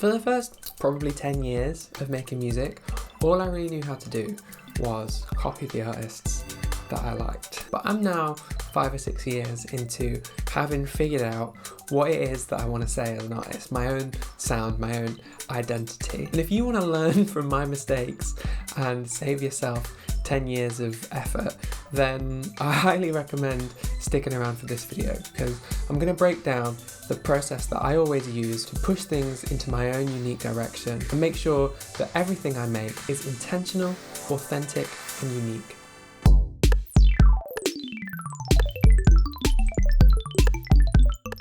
For the first probably 10 years of making music, all I really knew how to do was copy the artists that I liked. But I'm now 5 or 6 years into having figured out what it is that I want to say as an artist, my own sound, my own identity. And if you want to learn from my mistakes and save yourself 10 years of effort, then I highly recommend sticking around for this video, because I'm going to break down the process that I always use to push things into my own unique direction and make sure that everything I make is intentional, authentic, and unique.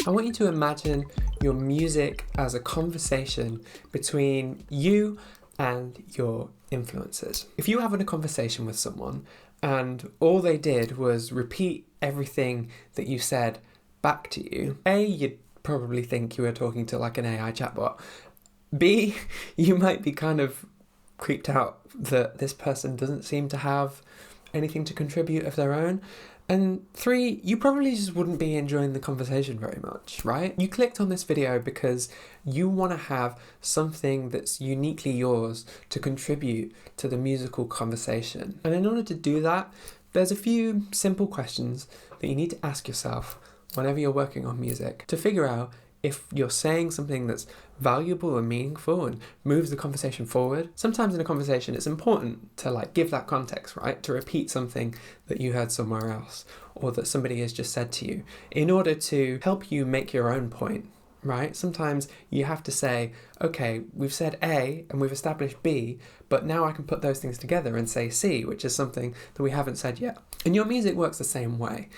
I want you to imagine your music as a conversation between you and your influences. If you're having a conversation with someone and all they did was repeat everything that you said back to you, A, you'd probably think you were talking to like an AI chatbot. B, you might be kind of creeped out that this person doesn't seem to have anything to contribute of their own. And 3, you probably just wouldn't be enjoying the conversation very much, right? You clicked on this video because you want to have something that's uniquely yours to contribute to the musical conversation. And in order to do that, there's a few simple questions that you need to ask yourself whenever you're working on music to figure out if you're saying something that's valuable and meaningful and moves the conversation forward. Sometimes in a conversation it's important to give that context, right? To repeat something that you heard somewhere else or that somebody has just said to you in order to help you make your own point, right? Sometimes you have to say, okay, we've said A and we've established B, but now I can put those things together and say C, which is something that we haven't said yet. And your music works the same way.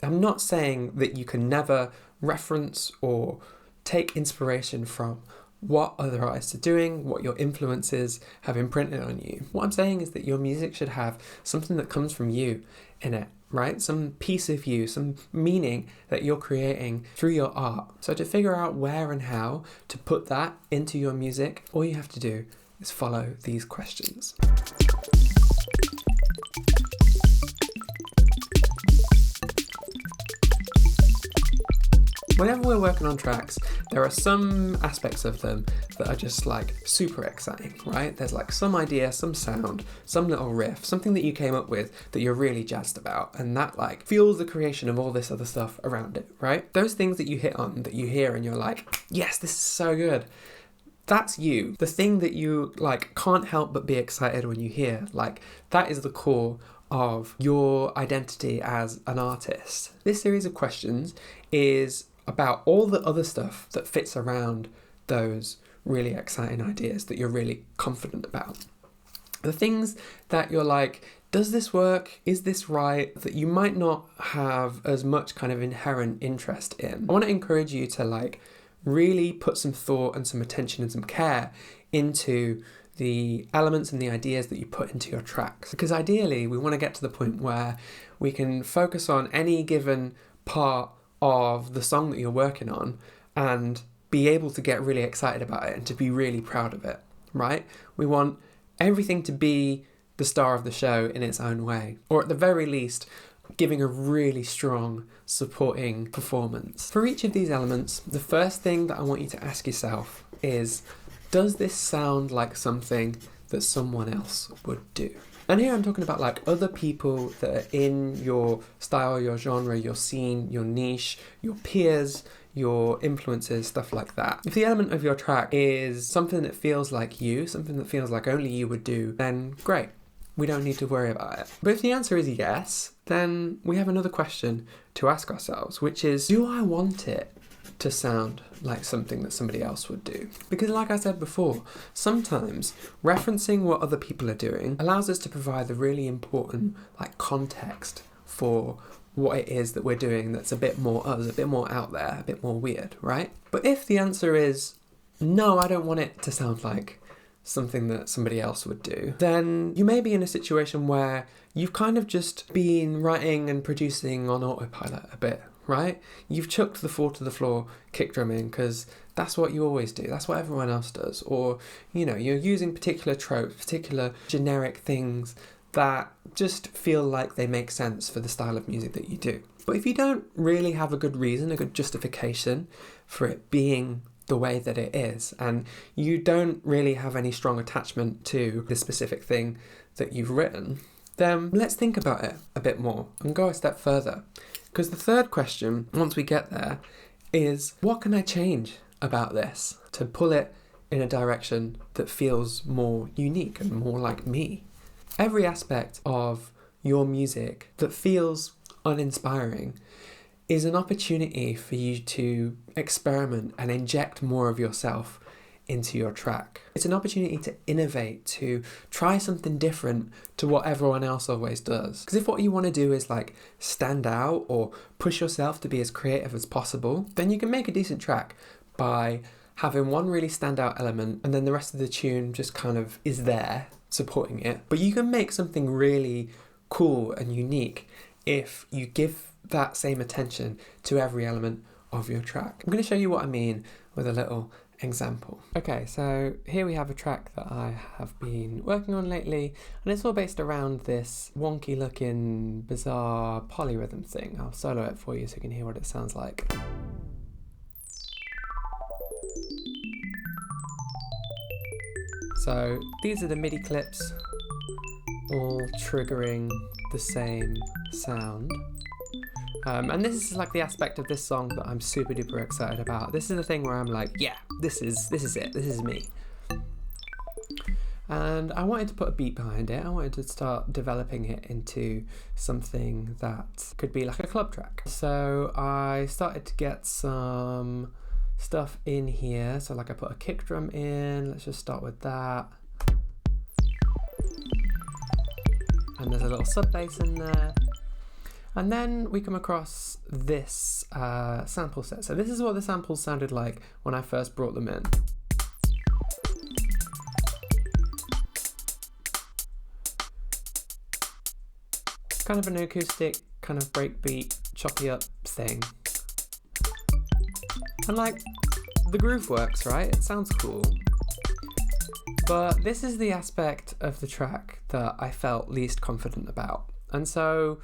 I'm not saying that you can never reference or take inspiration from what other artists are doing, what your influences have imprinted on you. What I'm saying is that your music should have something that comes from you in it, right? Some piece of you, some meaning that you're creating through your art. So to figure out where and how to put that into your music, all you have to do is follow these questions. Whenever we're working on tracks, there are some aspects of them that are just super exciting, right? There's some idea, some sound, some little riff, something that you came up with that you're really jazzed about, and that fuels the creation of all this other stuff around it, right? Those things that you hit on, that you hear and you're like, yes, this is so good. That's you. The thing that you can't help but be excited when you hear, that is the core of your identity as an artist. This series of questions is about all the other stuff that fits around those really exciting ideas that you're really confident about. The things that you're does this work? Is this right? That you might not have as much kind of inherent interest in. I want to encourage you to really put some thought and some attention and some care into the elements and the ideas that you put into your tracks. Because ideally, we want to get to the point where we can focus on any given part of the song that you're working on and be able to get really excited about it and to be really proud of it, right? We want everything to be the star of the show in its own way, or at the very least, giving a really strong supporting performance. For each of these elements, the first thing that I want you to ask yourself is, does this sound like something that someone else would do? And here I'm talking about other people that are in your style, your genre, your scene, your niche, your peers, your influences, stuff like that. If the element of your track is something that feels like you, something that feels like only you would do, then great. We don't need to worry about it. But if the answer is yes, then we have another question to ask ourselves, which is, do I want it to sound like something that somebody else would do? Because like I said before, sometimes referencing what other people are doing allows us to provide the really important context for what it is that we're doing that's a bit more us, a bit more out there, a bit more weird, right? But if the answer is no, I don't want it to sound like something that somebody else would do, then you may be in a situation where you've kind of just been writing and producing on autopilot a bit, right? You've chucked the 4 to the floor kick drum in because that's what you always do. That's what everyone else does. Or, you're using particular tropes, particular generic things that just feel like they make sense for the style of music that you do. But if you don't really have a good reason, a good justification for it being the way that it is, and you don't really have any strong attachment to the specific thing that you've written, then let's think about it a bit more and go a step further. Because the third question, once we get there, is what can I change about this to pull it in a direction that feels more unique and more like me? Every aspect of your music that feels uninspiring is an opportunity for you to experiment and inject more of yourself into your track. It's an opportunity to innovate, to try something different to what everyone else always does. Because if what you want to do is like stand out or push yourself to be as creative as possible, then you can make a decent track by having one really standout element and then the rest of the tune just kind of is there supporting it. But you can make something really cool and unique if you give that same attention to every element of your track. I'm going to show you what I mean with a little example. Okay, so here we have a track that I have been working on lately, and it's all based around this wonky looking bizarre polyrhythm thing. I'll solo it for you so you can hear what it sounds like. So these are the MIDI clips all triggering the same sound. And this is like the aspect of this song that I'm super duper excited about. This is the thing where I'm like, yeah, this is it, this is me. And I wanted to put a beat behind it. I wanted to start developing it into something that could be like a club track. So I started to get some stuff in here. So like I put a kick drum in, let's just start with that. And there's a little sub bass in there. And then we come across this sample set. So this is what the samples sounded like when I first brought them in. Kind of an acoustic, kind of breakbeat, choppy up thing. And like, the groove works, right? It sounds cool. But this is the aspect of the track that I felt least confident about. And so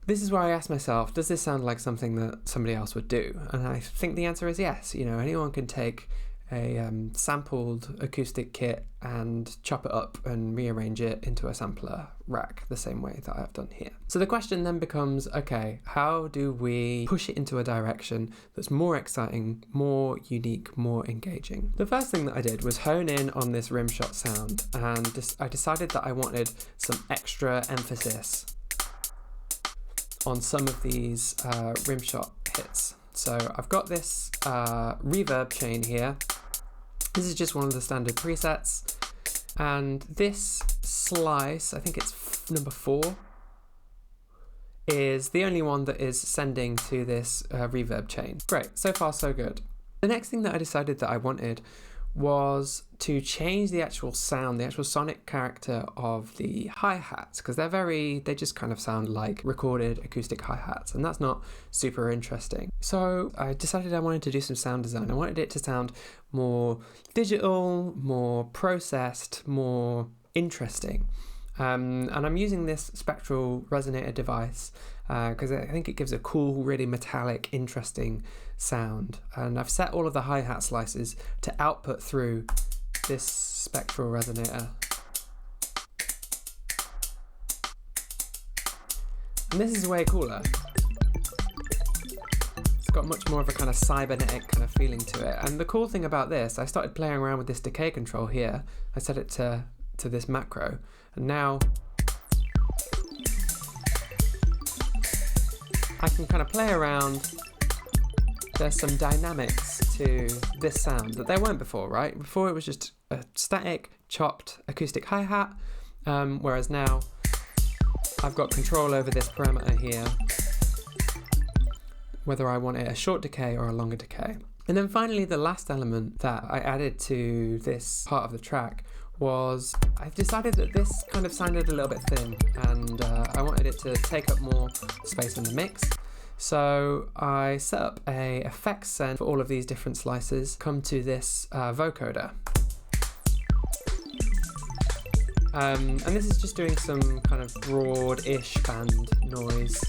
this is where I asked myself, does this sound like something that somebody else would do? And I think the answer is yes. You know, anyone can take a sampled acoustic kit and chop it up and rearrange it into a sampler rack the same way that I've done here. So the question then becomes, okay, how do we push it into a direction that's more exciting, more unique, more engaging? The first thing that I did was hone in on this rim shot sound, and I decided that I wanted some extra emphasis on some of these rim shot hits. So I've got this reverb chain here. This is just one of the standard presets, and this slice, I think it's number 4, is the only one that is sending to this reverb chain. Great, so far so good. The next thing that I decided that I wanted was to change the actual sound, the actual sonic character of the hi-hats, because they just kind of sound like recorded acoustic hi-hats, and that's not super interesting. So I decided I wanted to do some sound design. I wanted it to sound more digital, more processed, more interesting. And I'm using this spectral resonator device because I think it gives a cool, really metallic, interesting sound. And I've set all of the hi-hat slices to output through this spectral resonator. And this is way cooler. It's got much more of a kind of cybernetic kind of feeling to it. And the cool thing about this, I started playing around with this decay control here. I set it to this macro, and now I can kind of play around. There's some dynamics to this sound that there weren't before, right? Before it was just a static, chopped acoustic hi-hat, whereas now I've got control over this parameter here, whether I want it a short decay or a longer decay. And then finally, the last element that I added to this part of the track was I've decided that this kind of sounded a little bit thin, and I wanted it to take up more space in the mix. So I set up a effects send for all of these different slices, come to this vocoder. And this is just doing some kind of broad-ish band noise.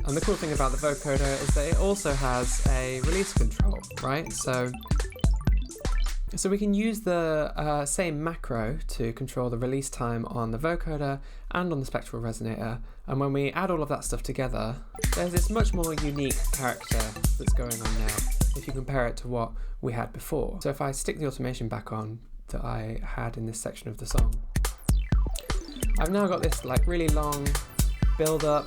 And the cool thing about the vocoder is that it also has a release control, right? So we can use the same macro to control the release time on the vocoder and on the spectral resonator. And when we add all of that stuff together, there's this much more unique character that's going on now if you compare it to what we had before. So if I stick the automation back on that I had in this section of the song, I've now got this like really long build up.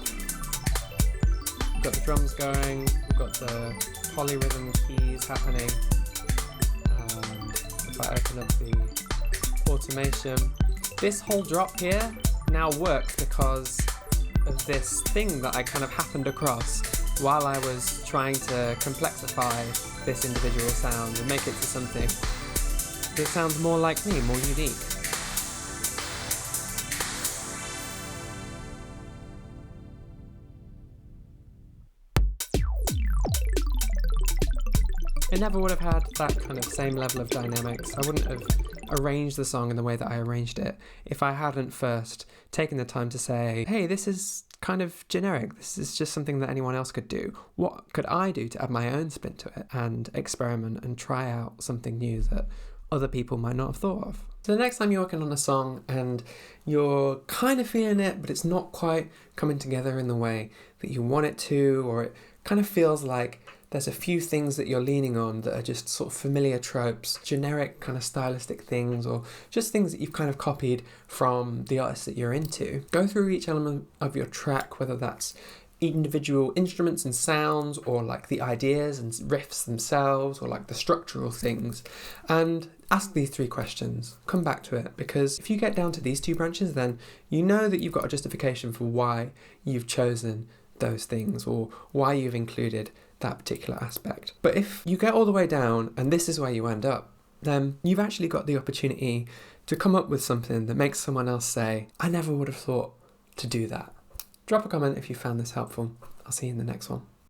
We've got the drums going, we've got the polyrhythm keys happening. If I open up the automation, this whole drop here now works because of this thing that I kind of happened across while I was trying to complexify this individual sound and make it to something that sounds more like me, more unique. It never would have had that kind of same level of dynamics. I wouldn't have arranged the song in the way that I arranged it if I hadn't first taken the time to say, hey, this is kind of generic. This is just something that anyone else could do. What could I do to add my own spin to it and experiment and try out something new that other people might not have thought of? So the next time you're working on a song and you're kind of feeling it, but it's not quite coming together in the way that you want it to, or it kind of feels like there's a few things that you're leaning on that are just sort of familiar tropes, generic kind of stylistic things, or just things that you've kind of copied from the artists that you're into. Go through each element of your track, whether that's individual instruments and sounds, or like the ideas and riffs themselves, or like the structural things, and ask these 3 questions. Come back to it, because if you get down to these 2 branches, then you know that you've got a justification for why you've chosen those things or why you've included that particular aspect. But if you get all the way down and this is where you end up, then you've actually got the opportunity to come up with something that makes someone else say, I never would have thought to do that. Drop a comment if you found this helpful. I'll see you in the next one.